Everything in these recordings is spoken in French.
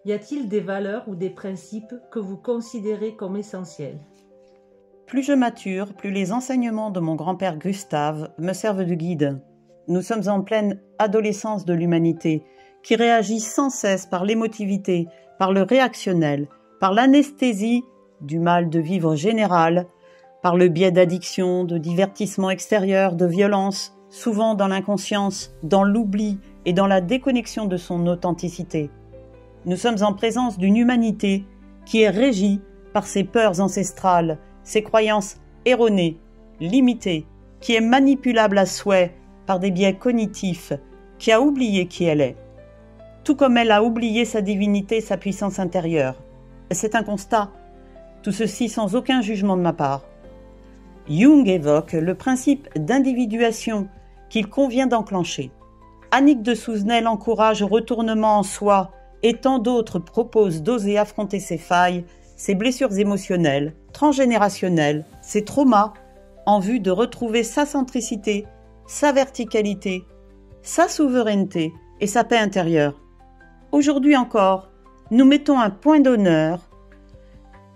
Y a-t-il des valeurs ou des principes que vous considérez comme essentiels? Plus je mature, plus les enseignements de mon grand-père Gustave me servent de guide. Nous sommes en pleine adolescence de l'humanité, qui réagit sans cesse par l'émotivité, par le réactionnel, par l'anesthésie du mal de vivre général, par le biais d'addiction, de divertissement extérieur, de violence, souvent dans l'inconscience, dans l'oubli et dans la déconnexion de son authenticité. Nous sommes en présence d'une humanité qui est régie par ses peurs ancestrales, ses croyances erronées, limitées, qui est manipulable à souhait par des biais cognitifs, qui a oublié qui elle est, tout comme elle a oublié sa divinité, sa puissance intérieure. C'est un constat, tout ceci sans aucun jugement de ma part. Jung évoque le principe d'individuation qu'il convient d'enclencher. Annick de Souzenel encourage au retournement en soi et tant d'autres proposent d'oser affronter ses failles, ses blessures émotionnelles, transgénérationnelles, ses traumas, en vue de retrouver sa centricité, sa verticalité, sa souveraineté et sa paix intérieure. Aujourd'hui encore, nous mettons un point d'honneur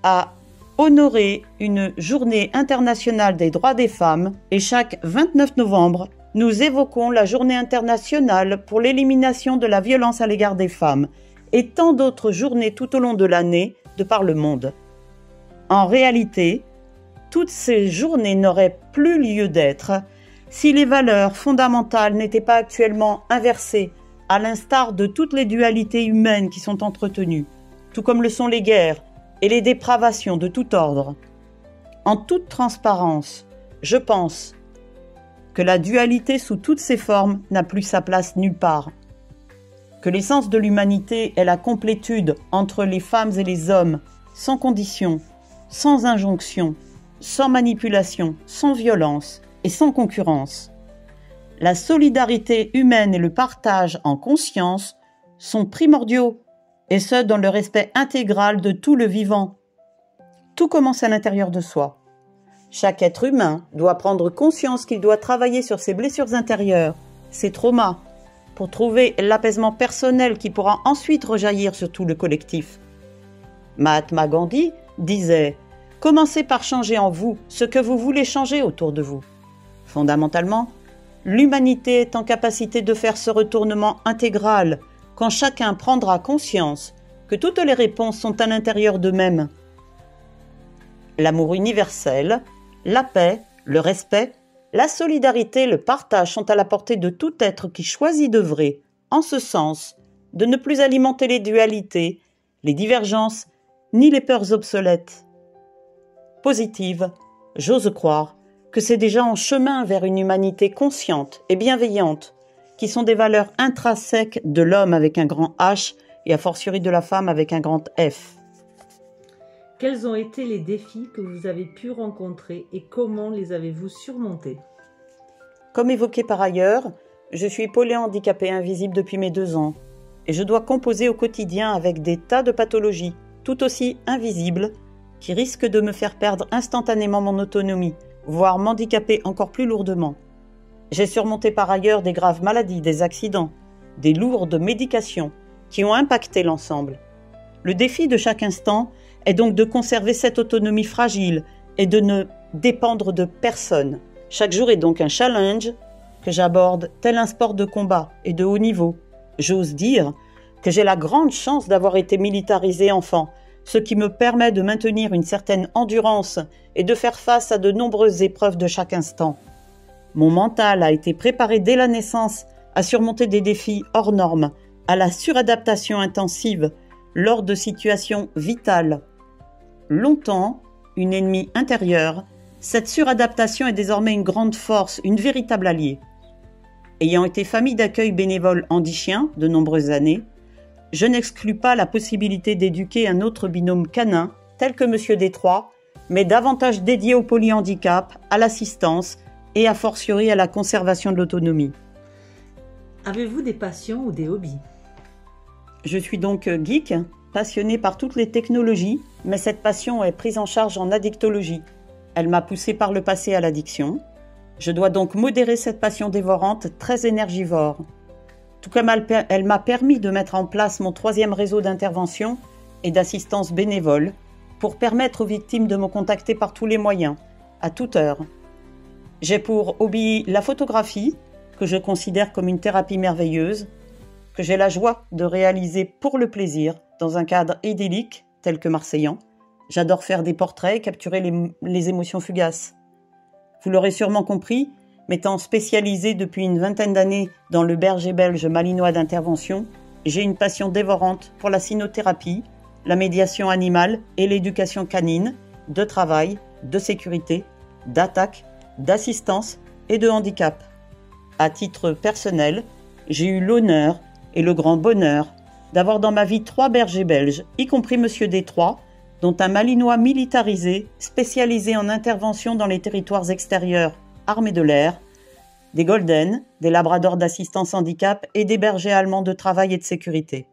à honorer une journée internationale des droits des femmes et chaque 29 novembre, nous évoquons la journée internationale pour l'élimination de la violence à l'égard des femmes et tant d'autres journées tout au long de l'année de par le monde. En réalité, toutes ces journées n'auraient plus lieu d'être si les valeurs fondamentales n'étaient pas actuellement inversées, à l'instar de toutes les dualités humaines qui sont entretenues, tout comme le sont les guerres et les dépravations de tout ordre. En toute transparence, je pense que la dualité sous toutes ses formes n'a plus sa place nulle part, que l'essence de l'humanité est la complétude entre les femmes et les hommes, sans condition, sans injonction, sans manipulation, sans violence et sans concurrence. La solidarité humaine et le partage en conscience sont primordiaux, et ce dans le respect intégral de tout le vivant. Tout commence à l'intérieur de soi. Chaque être humain doit prendre conscience qu'il doit travailler sur ses blessures intérieures, ses traumas, pour trouver l'apaisement personnel qui pourra ensuite rejaillir sur tout le collectif. Mahatma Gandhi disait « Commencez par changer en vous ce que vous voulez changer autour de vous ». Fondamentalement, l'humanité est en capacité de faire ce retournement intégral quand chacun prendra conscience que toutes les réponses sont à l'intérieur d'eux-mêmes. L'amour universel, la paix, le respect, la solidarité, le partage sont à la portée de tout être qui choisit d'œuvrer, en ce sens, de ne plus alimenter les dualités, les divergences, ni les peurs obsolètes. Positive, j'ose croire que c'est déjà en chemin vers une humanité consciente et bienveillante, qui sont des valeurs intrinsèques de l'homme avec un grand H et a fortiori de la femme avec un grand F. Quels ont été les défis que vous avez pu rencontrer et comment les avez-vous surmontés? Comme évoqué par ailleurs, je suis polyhandicapée invisible depuis mes 2 ans et je dois composer au quotidien avec des tas de pathologies, tout aussi invisibles, qui risquent de me faire perdre instantanément mon autonomie, voire m'handicaper encore plus lourdement. J'ai surmonté par ailleurs des graves maladies, des accidents, des lourdes médications qui ont impacté l'ensemble. Le défi de chaque instant est donc de conserver cette autonomie fragile et de ne dépendre de personne. Chaque jour est donc un challenge que j'aborde tel un sport de combat et de haut niveau. J'ose dire que j'ai la grande chance d'avoir été militarisée enfant, ce qui me permet de maintenir une certaine endurance et de faire face à de nombreuses épreuves de chaque instant. Mon mental a été préparé dès la naissance à surmonter des défis hors normes, à la suradaptation intensive lors de situations vitales. Longtemps, une ennemie intérieure, cette suradaptation est désormais une grande force, une véritable alliée. Ayant été famille d'accueil bénévole handi-chien de nombreuses années, je n'exclus pas la possibilité d'éduquer un autre binôme canin, tel que Monsieur Détroit, mais davantage dédié au polyhandicap, à l'assistance et a fortiori à la conservation de l'autonomie. Avez-vous des passions ou des hobbies? Je suis donc geek, passionné par toutes les technologies, mais cette passion est prise en charge en addictologie. Elle m'a poussé par le passé à l'addiction. Je dois donc modérer cette passion dévorante très énergivore. tout comme elle m'a permis de mettre en place mon 3e réseau d'intervention et d'assistance bénévole pour permettre aux victimes de me contacter par tous les moyens, à toute heure. J'ai pour hobby la photographie, que je considère comme une thérapie merveilleuse, que j'ai la joie de réaliser pour le plaisir, dans un cadre idyllique tel que marseillan. J'adore faire des portraits et capturer les émotions fugaces. Vous l'aurez sûrement compris, m'étant spécialisée depuis une 20aine d'années dans le berger belge malinois d'intervention, j'ai une passion dévorante pour la cynothérapie, la médiation animale et l'éducation canine, de travail, de sécurité, d'attaque, d'assistance et de handicap. À titre personnel, j'ai eu l'honneur et le grand bonheur d'avoir dans ma vie 3 bergers belges, y compris Monsieur Détroit, dont un malinois militarisé, spécialisé en intervention dans les territoires extérieurs, armés de l'air, des golden, des labradors d'assistance handicap et des bergers allemands de travail et de sécurité.